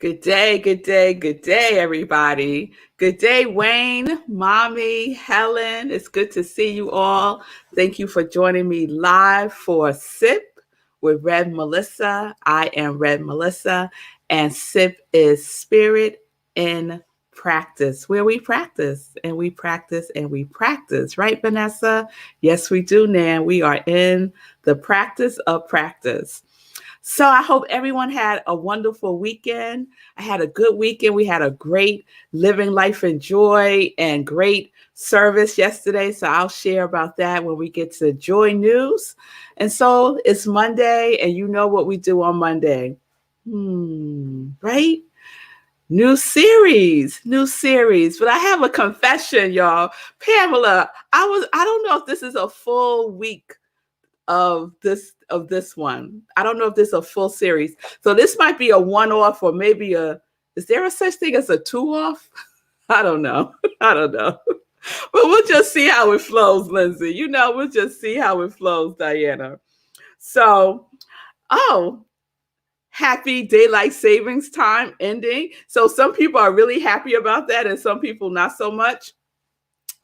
Good day, good day, good day, everybody. Good day, Wayne, Mommy, Helen. It's good to see you all. Thank you for joining me live for SIP with Red Melissa. I am Red Melissa, and SIP is Spirit in Practice, where we practice and we practice and we practice. Right, Vanessa? Yes, we do, Nan. We are in the practice of practice. So I hope everyone had a wonderful weekend. I had a good weekend. We had a great living life in joy and great service yesterday. So I'll share about that when we get to joy news. And so it's Monday, and you know what we do on Monday. Right? New series. But I have a confession, y'all. Pamela, I don't know if this is a full week of this one. I don't know if this is a full series. So this might be a one-off, or maybe is there a such thing as a two-off? I don't know. But we'll just see how it flows, Lindsay. We'll just see how it flows, Diana. So, happy daylight savings time ending. So some people are really happy about that, and some people not so much.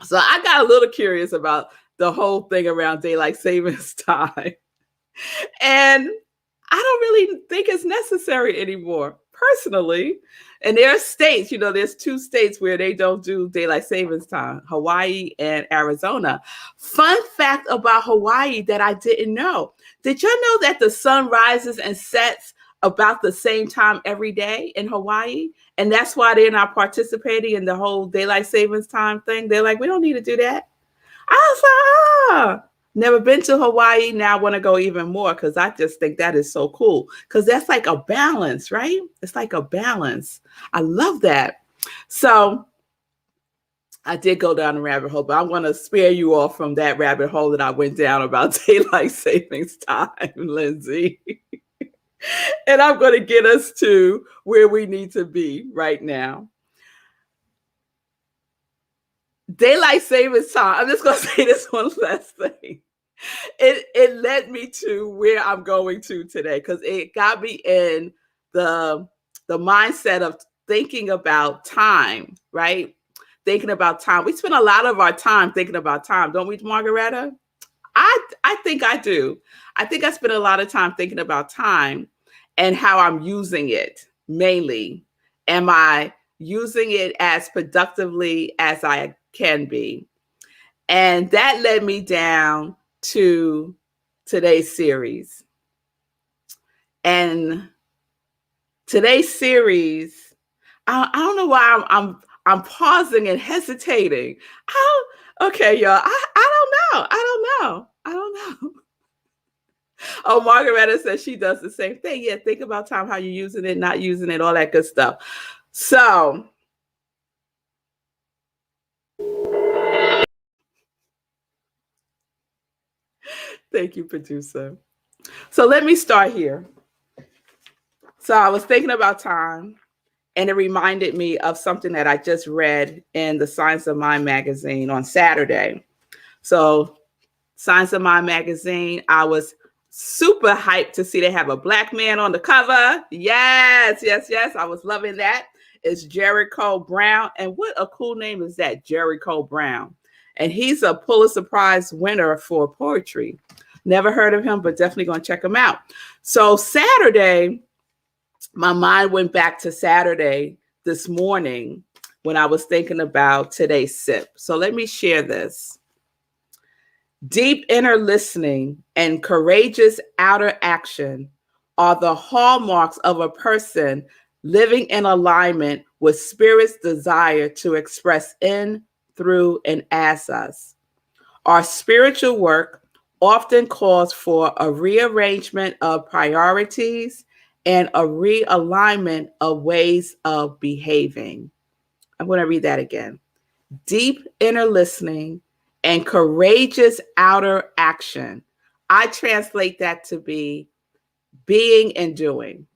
So I got a little curious about the whole thing around daylight savings time. And I don't really think it's necessary anymore, personally. And there are states, there's two states where they don't do daylight savings time, Hawaii and Arizona. Fun fact about Hawaii that I didn't know. Did you know that the sun rises and sets about the same time every day in Hawaii? And that's why they're not participating in the whole daylight savings time thing. They're like, we don't need to do that. I was like, never been to Hawaii. Now I want to go even more because I just think that is so cool. Because that's like a balance, right? It's like a balance. I love that. So I did go down a rabbit hole, but I want to spare you all from that rabbit hole that I went down about daylight savings time, Lindsay. And I'm going to get us to where we need to be right now. Daylight savings time. I'm just going to say this one last thing. It led me to where I'm going to today, because it got me in the mindset of thinking about time, right? Thinking about time. We spend a lot of our time thinking about time, don't we, Margaretta? I think I do. I think I spend a lot of time thinking about time and how I'm using it mainly. Am I using it as productively as I can be? And that led me down to today's series. And today's series, I don't know why I'm pausing and hesitating. Okay, y'all. I don't know. Oh, Margaretta says she does the same thing. Yeah, think about time, how you're using it, not using it, all that good stuff. So thank you, producer. So let me start here. So I was thinking about time, and it reminded me of something that I just read in the Science of Mind magazine on Saturday. So Science of Mind magazine, I was super hyped to see they have a Black man on the cover. Yes. I was loving that. It's Jericho Brown. And what a cool name is that, Jericho Brown. And he's a Pulitzer Prize winner for poetry. Never heard of him, but definitely going to check him out. So Saturday, my mind went back to Saturday this morning when I was thinking about today's sip. So let me share this. Deep inner listening and courageous outer action are the hallmarks of a person living in alignment with Spirit's desire to express in, through, and as us. Our spiritual work often calls for a rearrangement of priorities and a realignment of ways of behaving. I'm going to read that again. Deep inner listening and courageous outer action. I translate that to be being and doing,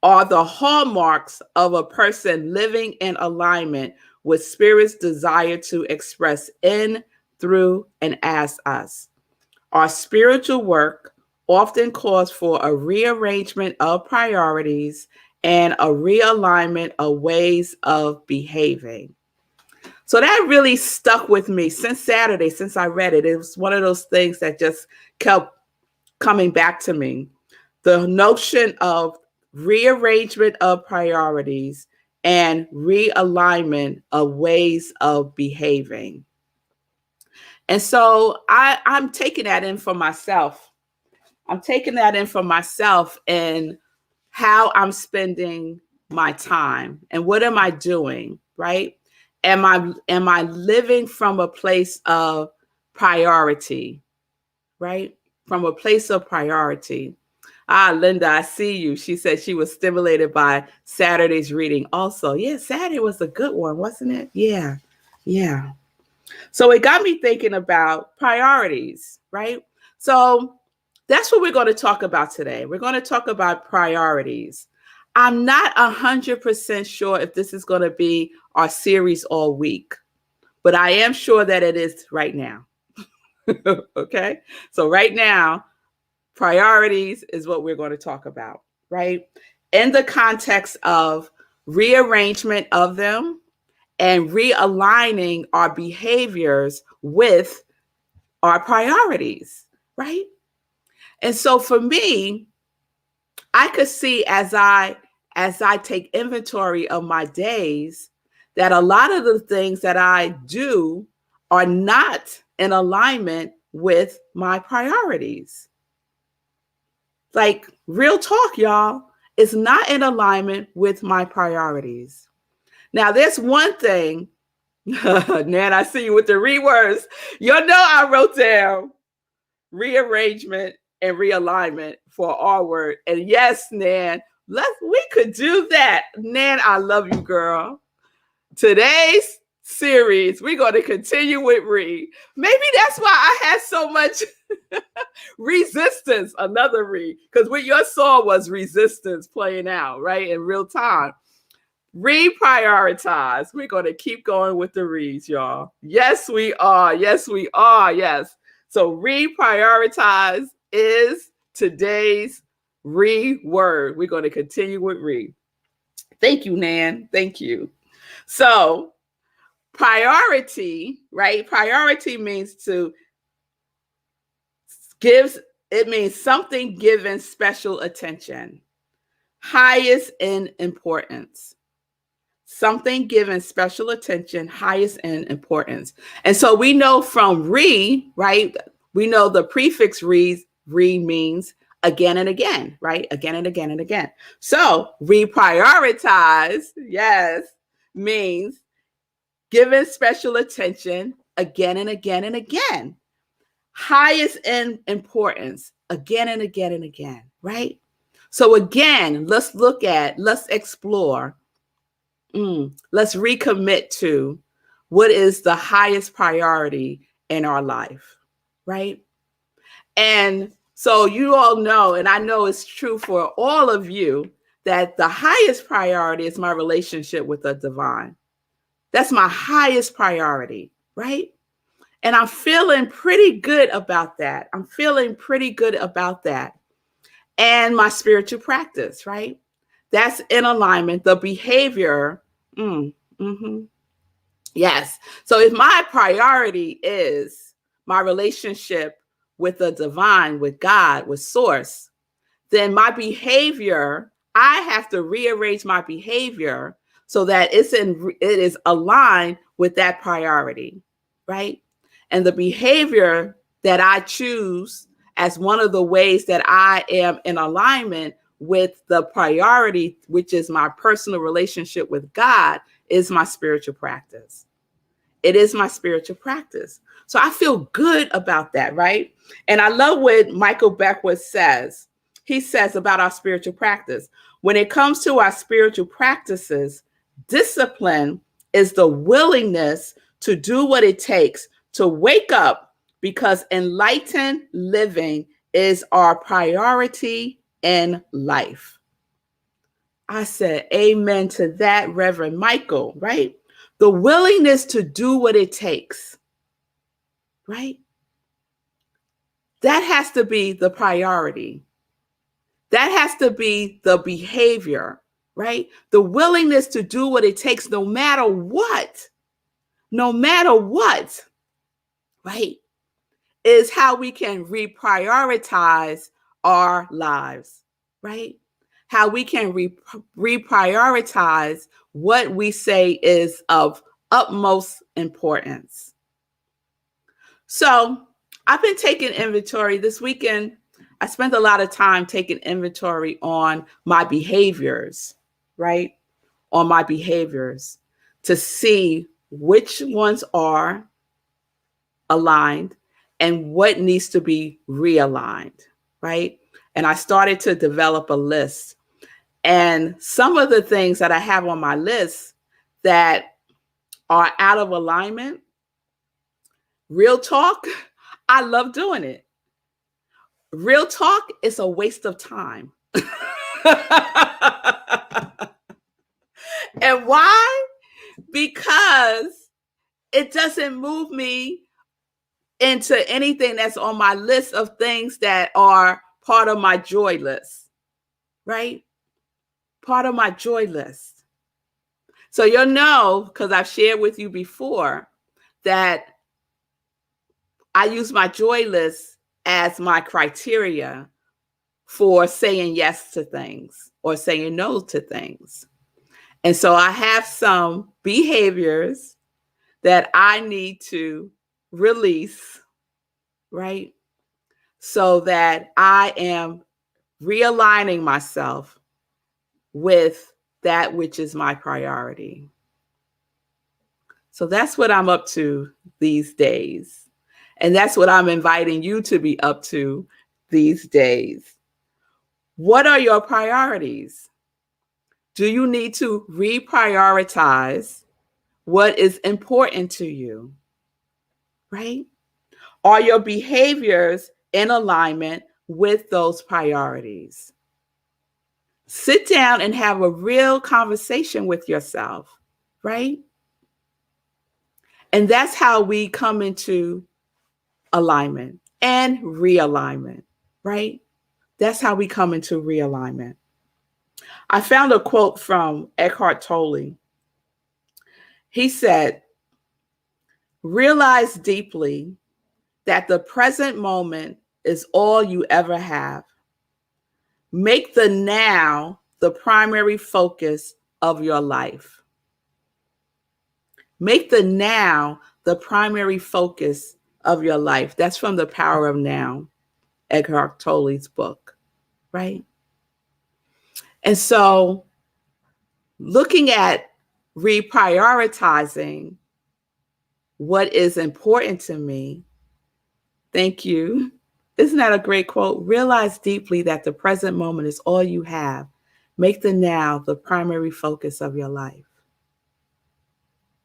are the hallmarks of a person living in alignment with Spirit's desire to express in, through, and as us. Our spiritual work often calls for a rearrangement of priorities and a realignment of ways of behaving. So that really stuck with me since Saturday, since I read it. It was one of those things that just kept coming back to me. The notion of rearrangement of priorities and realignment of ways of behaving. And so I'm taking that in for myself. I'm taking that in for myself and how I'm spending my time and what am I doing, right? Am I living from a place of priority, right? From a place of priority. Linda, I see you. She said she was stimulated by Saturday's reading also. Yeah, Saturday was a good one, wasn't it? Yeah. Yeah. So it got me thinking about priorities, right? So that's what we're going to talk about today. We're going to talk about priorities. I'm not 100% sure if this is going to be our series all week, but I am sure that it is right now. Okay? So right now, priorities is what we're going to talk about, right? In the context of rearrangement of them and realigning our behaviors with our priorities, right? And so for me, I could see as I take inventory of my days that a lot of the things that I do are not in alignment with my priorities. Like real talk, y'all, it's not in alignment with my priorities. Now, there's one thing, Nan, I see you with the rewords. You know, I wrote down rearrangement and realignment for our word. And yes, Nan, we could do that. Nan, I love you, girl. Today's series, we're going to continue with re. Maybe that's why I had so much resistance, another re, because what your song was resistance playing out, right, in real time. Reprioritize. We're going to keep going with the reads, y'all. Yes, we are. Yes, we are. Yes. So reprioritize is today's re-word. We're going to continue with re. Thank you, Nan. Thank you. So priority, right? Priority means it means something given special attention, highest in importance. Something given special attention, highest in importance. And so we know from re, right? We know the prefix re means again and again, right? Again and again and again. So reprioritize, yes, means given special attention again and again and again. Highest in importance, again and again and again, right? So again, let's explore. Let's recommit to what is the highest priority in our life, right? And so you all know, and I know it's true for all of you, that the highest priority is my relationship with the divine. That's my highest priority, right? And I'm feeling pretty good about that. And my spiritual practice, right? That's in alignment. The behavior, yes. So if my priority is my relationship with the divine, with God, with source, then my behavior, I have to rearrange my behavior so that it is aligned with that priority, right? And the behavior that I choose as one of the ways that I am in alignment with the priority, which is my personal relationship with God, is my spiritual practice. It is my spiritual practice. So I feel good about that, right? And I love what Michael Beckwith says. He says about our spiritual practice. When it comes to our spiritual practices, discipline is the willingness to do what it takes to wake up, because enlightened living is our priority in life. I said amen to that, Reverend Michael, right? The willingness to do what it takes, right? That has to be the priority. That has to be the behavior, right? The willingness to do what it takes no matter what, right? Is how we can reprioritize our lives, right? How we can reprioritize what we say is of utmost importance. So I've been taking inventory this weekend. I spent a lot of time taking inventory on my behaviors, right? On my behaviors to see which ones are aligned and what needs to be realigned, right? And I started to develop a list. And some of the things that I have on my list that are out of alignment, real talk, I love doing it. Real talk is a waste of time. And why? Because it doesn't move me into anything that's on my list of things that are part of my joy list, right? Part of my joy list. So you'll know, because I've shared with you before, that I use my joy list as my criteria for saying yes to things or saying no to things. And so I have some behaviors that I need to release, right? So that I am realigning myself with that which is my priority. So that's what I'm up to these days. And that's what I'm inviting you to be up to these days. What are your priorities? Do you need to reprioritize what is important to you? Right? Are your behaviors in alignment with those priorities? Sit down and have a real conversation with yourself, right? And that's how we come into alignment and realignment, right? That's how we come into realignment. I found a quote from Eckhart Tolle. He said, "Realize deeply that the present moment is all you ever have. Make the now the primary focus of your life." Make the now the primary focus of your life. That's from The Power of Now, Eckhart Tolle's book, right? And so looking at reprioritizing what is important to me, thank you. Isn't that a great quote? Realize deeply that the present moment is all you have. Make the now the primary focus of your life.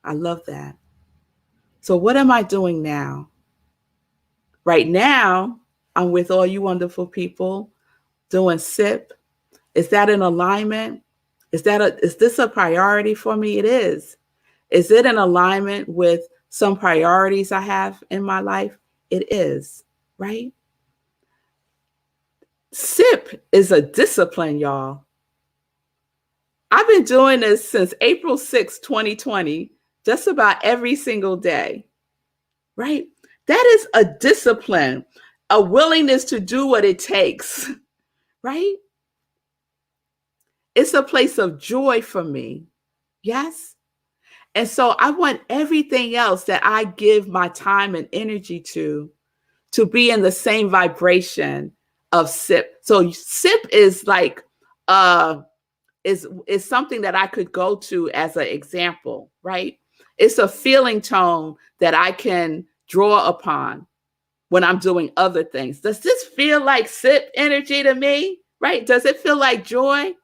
I love that. So what am I doing now? Right now, I'm with all you wonderful people doing SIP. Is that in alignment? Is this a priority for me? It is. Is it in alignment with some priorities I have in my life? It is, right? SIP is a discipline, y'all. I've been doing this since April 6, 2020, just about every single day, right? That is a discipline, a willingness to do what it takes, right? It's a place of joy for me. Yes. And so I want everything else that I give my time and energy to be in the same vibration of SIP. So SIP is like is something that I could go to as an example, right? It's a feeling tone that I can draw upon when I'm doing other things. Does this feel like SIP energy to me? Right? Does it feel like joy?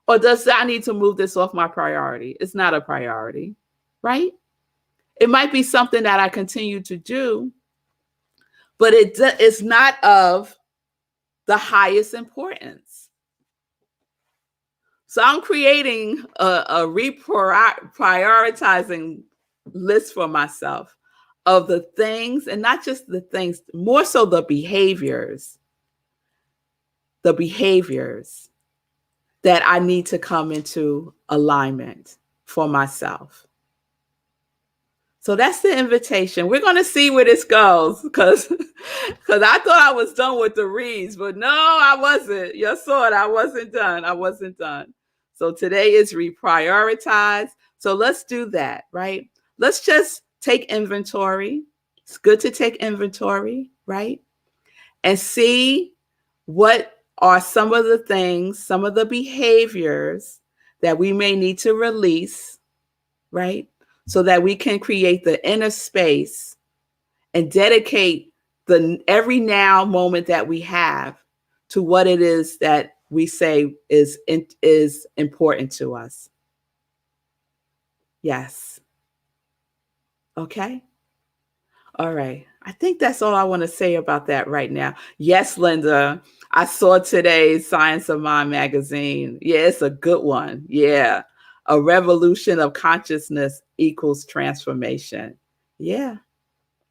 Or does I need to move this off my priority? It's not a priority, right? It might be something that I continue to do, but it's not of the highest importance. So I'm creating a reprioritizing list for myself of the things, and not just the things, more so the behaviors that I need to come into alignment for myself. So that's the invitation. We're going to see where this goes because I thought I was done with the reads, but no, I wasn't. You saw it. I wasn't done. I wasn't done. So today is reprioritize. So let's do that, right? Let's just take inventory. It's good to take inventory, right? And see what are some of the things, some of the behaviors that we may need to release, right? So that we can create the inner space and dedicate the every now moment that we have to what it is that we say is important to us. Yes. Okay. All right. I think that's all I want to say about that right now. Yes, Linda, I saw today's Science of Mind magazine. Yeah, it's a good one. Yeah. A revolution of consciousness equals transformation. Yeah.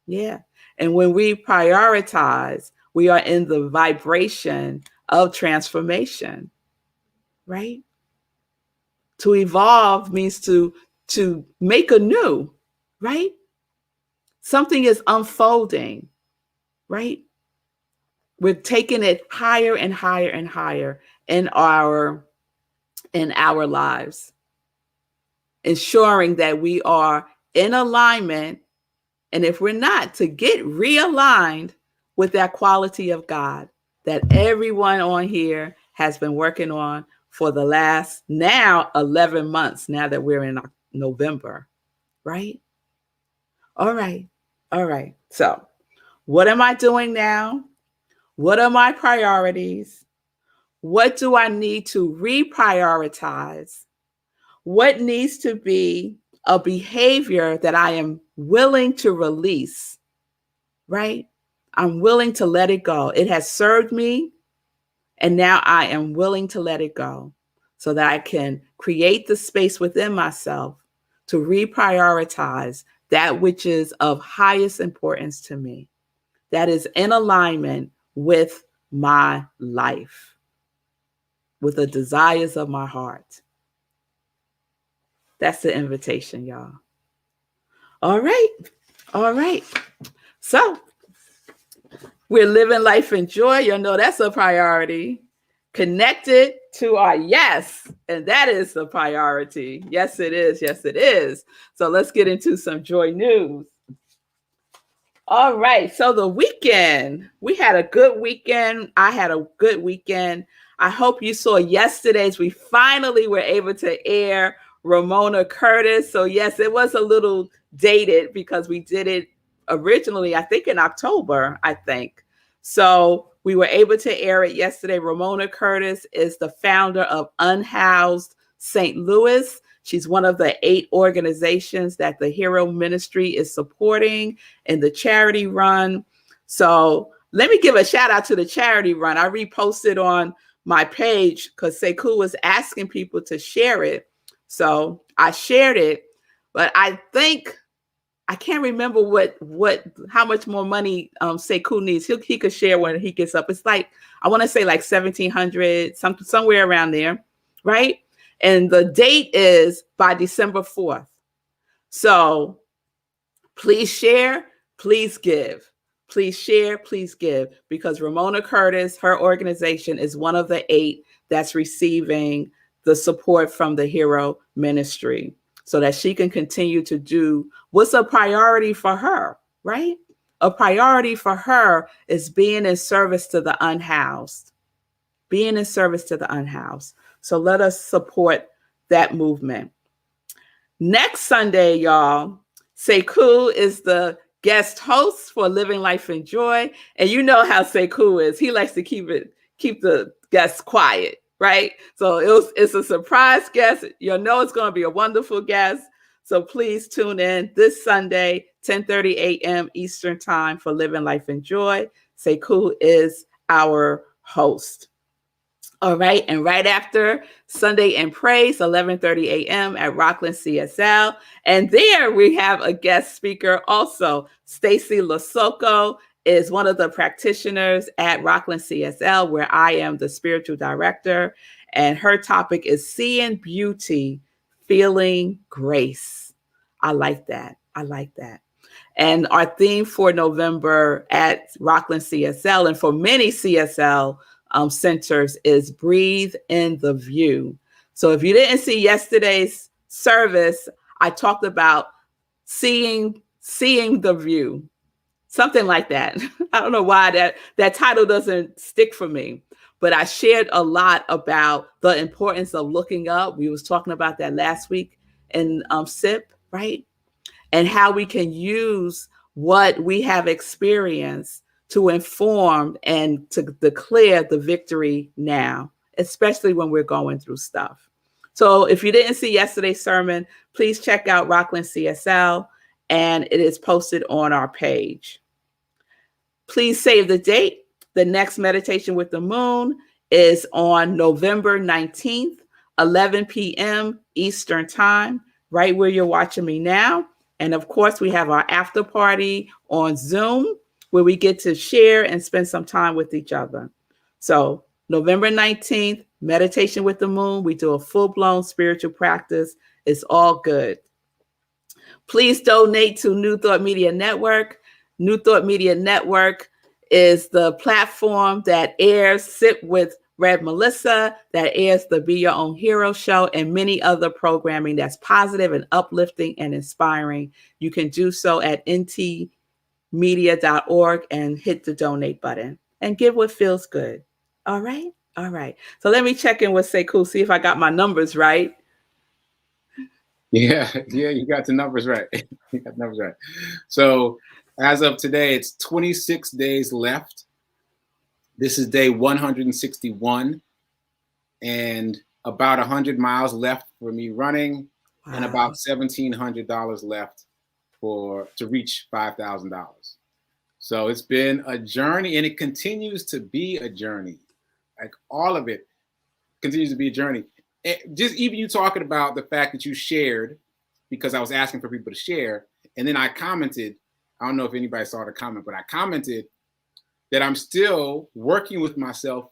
Yeah. And when we prioritize, we are in the vibration of transformation, right? To evolve means to make anew, right? Something is unfolding, right? We're taking it higher and higher and higher in our lives, ensuring that we are in alignment. And if we're not, to get realigned with that quality of God that everyone on here has been working on for the last now 11 months, now that we're in November, right? All right. All right. So what am I doing now? What are my priorities? What do I need to reprioritize? What needs to be a behavior that I am willing to release, right? I'm willing to let it go. It has served me, and now I am willing to let it go so that I can create the space within myself to reprioritize that which is of highest importance to me, that is in alignment with my life, with the desires of my heart. That's the invitation, y'all. All right. All right. So we're living life in joy. You know, that's a priority. Connected to our yes. And that is the priority. Yes, it is. Yes, it is. So let's get into some joy news. All right. So the weekend, we had a good weekend. I had a good weekend. I hope you saw yesterday's. We finally were able to air Ramona Curtis. So yes, it was a little dated because we did it originally, I think in October, I think. So we were able to air it yesterday. Ramona Curtis is the founder of Unhoused St. Louis. She's one of the 8 organizations that the Hero Ministry is supporting in the charity run. So let me give a shout out to the charity run. I reposted on my page because Sekou was asking people to share it. So I shared it, but I think I can't remember how much more money Sekou needs. He could share when he gets up. It's like, I want to say like 1,700, somewhere around there, right? And the date is by December 4th. So please share, please give. Please share, please give, because Ramona Curtis, her organization, is one of the 8 that's receiving the support from the Hero Ministry so that she can continue to do what's a priority for her, right? A priority for her is being in service to the unhoused, being in service to the unhoused. So let us support that movement. Next Sunday, y'all, Sekou is the guest host for Living Life in Joy. And you know how Sekou is. He likes to keep the guests quiet, right? So it's a surprise guest. You'll know it's going to be a wonderful guest. So please tune in this Sunday, 10:30 a.m. Eastern Time for Living Life in Joy. Sekou is our host. All right. And right after Sunday in Praise, 11:30 a.m. at Rockland CSL. And there we have a guest speaker also. Stacy Lasoko is one of the practitioners at Rockland CSL, where I am the spiritual director. And her topic is seeing beauty, feeling grace. I like that. I like that. And our theme for November at Rockland CSL and for many CSL centers is breathe in the view. So if you didn't see yesterday's service, I talked about seeing the view, something like that. I don't know why that title doesn't stick for me, but I shared a lot about the importance of looking up. We was talking about that last week in SIP, right? And how we can use what we have experienced to inform and to declare the victory now, especially when we're going through stuff. So if you didn't see yesterday's sermon, please check out Rockland CSL, and it is posted on our page. Please save the date. The next meditation with the moon is on November 19th, 11 p.m. Eastern time, right where you're watching me now. And of course, we have our after party on Zoom where we get to share and spend some time with each other. So November 19th, meditation with the moon. We do a full-blown spiritual practice. It's all good. Please donate to New Thought Media Network. New Thought Media Network is the platform that airs Sit with Rev Melissa, that airs the Be Your Own Hero show, and many other programming that's positive and uplifting and inspiring. You can do so at ntmedia.org and hit the donate button and give what feels good. All right? All right. So let me check in with Sekou, see if I got my numbers right. Yeah, you got the numbers right. You got the numbers right. So as of today, it's 26 days left. This is day 161 and about 100 miles left for me running. Wow. And about $1,700 left to reach $5,000. So it's been a journey, and it continues to be a journey. Like all of it continues to be a journey. Just even you talking about the fact that you shared, because I was asking for people to share, and then I commented, I don't know if anybody saw the comment, but I commented that I'm still working with myself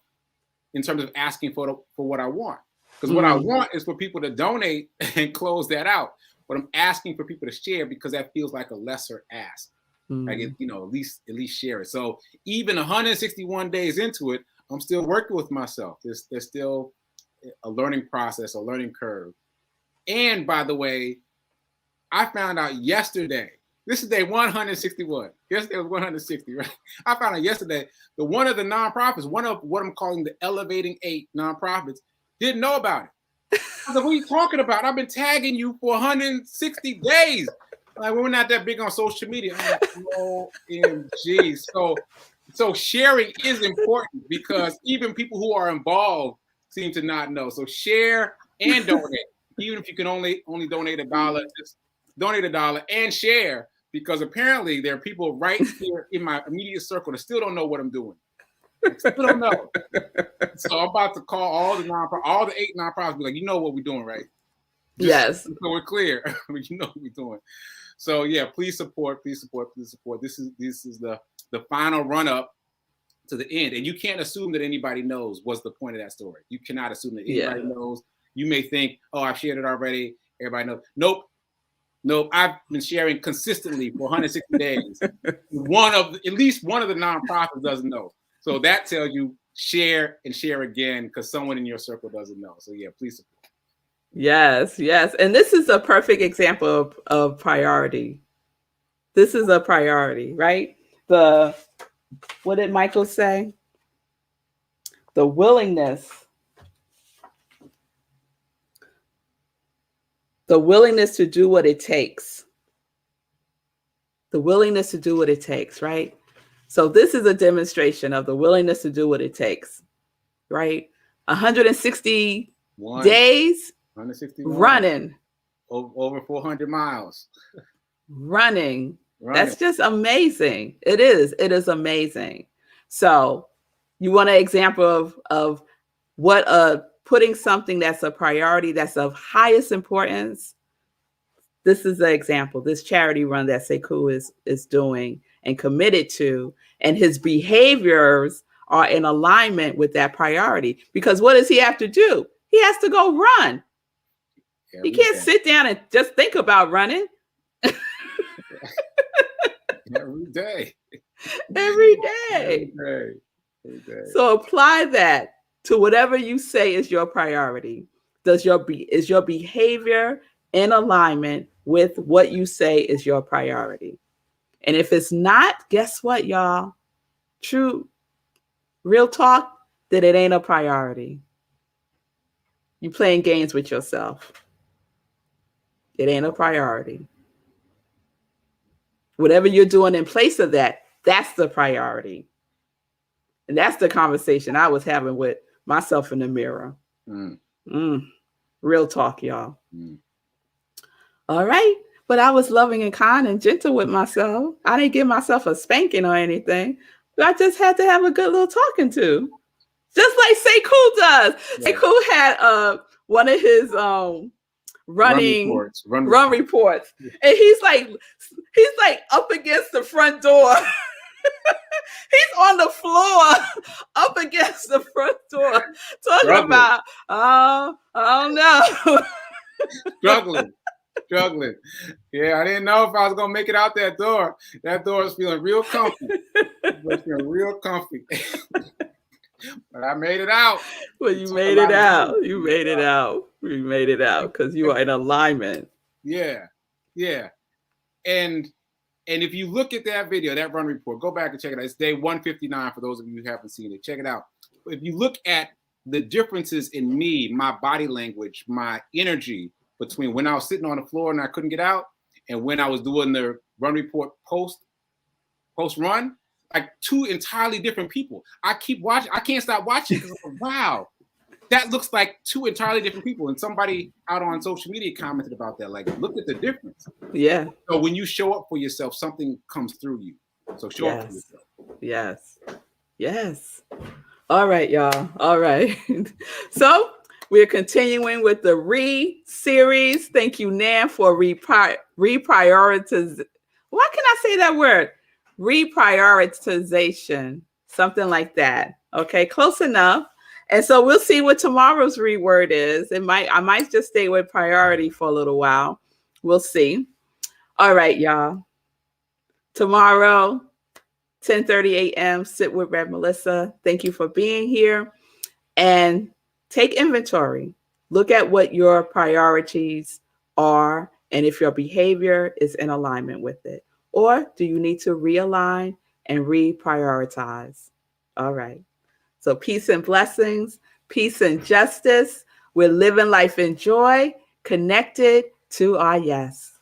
in terms of asking for what I want. Because what I want is for people to donate and close that out. But I'm asking for people to share because that feels like a lesser ask. Like, at least share it. So even 161 days into it, I'm still working with myself. There's still a learning process, a learning curve. And by the way, I found out yesterday, this is day 161. Yesterday was 160, right? I found out yesterday that one of the nonprofits, one of what I'm calling the Elevating 8 nonprofits, didn't know about it. I was like, what are you talking about? I've been tagging you for 160 days. Like, we're not that big on social media. I'm like, OMG. So sharing is important because even people who are involved seem to not know. So share and donate. Even if you can only donate $1, just donate $1 and share. Because apparently there are people right here in my immediate circle that still don't know what I'm doing. Still don't know. So I'm about to call all the 8 nonprofits, be like, you know what we're doing, right? Yes. So we're clear. You know what we're doing. So yeah, please support. This is the final run up to the end. And you can't assume that anybody knows what's the point of that story. You cannot assume that anybody knows. You may think, oh, I've shared it already. Everybody knows. Nope, I've been sharing consistently for 160 days. At least one of the nonprofits doesn't know. So that tells you share and share again because someone in your circle doesn't know. So yeah, please support. Yes. And this is a perfect example of priority. This is a priority, right? What did Michael say? The willingness to do what it takes. The willingness to do what it takes, right? So this is a demonstration of the willingness to do what it takes, right? 160 days 161. running. Over 400 miles. Running. That's just amazing. It is amazing. So you want an example of what putting something that's a priority, that's of highest importance. This is an example, this charity run that Sekou is doing and committed to, and his behaviors are in alignment with that priority. Because what does he have to do? He has to go run. Every He can't day. sit down and just think about running. Every day. Every Every day. day. Every day. So apply that to whatever you say is your priority. Is your behavior in alignment with what you say is your priority? And if it's not, guess what, y'all? True, real talk, then it ain't a priority. You playing games with yourself. It ain't a priority. Whatever you're doing in place of that, that's the priority. And that's the conversation I was having with myself in the mirror. Real talk, y'all. All right. But I was loving and kind and gentle with myself. I didn't give myself a spanking or anything. But I just had to have a good little talking to. Just like Sekou does. Yeah. Sekou had one of his run reports. And he's like up against the front door. He's on the floor up against the front door talking about, I don't know. Struggling. Yeah, I didn't know if I was going to make it out that door. That door was feeling real comfy. But I made it out. Well, you made it out. You made it out. You made it out because you are in alignment. Yeah. And if you look at that video, that run report, go back and check it out. It's day 159 for those of you who haven't seen it. Check it out. If you look at the differences in me, my body language, my energy between when I was sitting on the floor and I couldn't get out and when I was doing the run report post run, like two entirely different people. I keep watching. I can't stop watching because I'm like, wow, that looks like two entirely different people. And somebody out on social media commented about that. Like, look at the difference. Yeah. So when you show up for yourself, something comes through you. So show up for yourself. Yes. All right, y'all. All right. So we're continuing with the series. Thank you, Nan, for reprioritizing. Why can I say that word? Reprioritization, something like that. Okay, close enough. And so we'll see what tomorrow's reword is. I might just stay with priority for a little while. We'll see. All right, y'all. Tomorrow, 10:30 a.m., sit with Rev Melissa. Thank you for being here. And take inventory. Look at what your priorities are and if your behavior is in alignment with it. Or do you need to realign and reprioritize? All right. So peace and blessings, peace and justice. We're living life in joy, connected to our yes.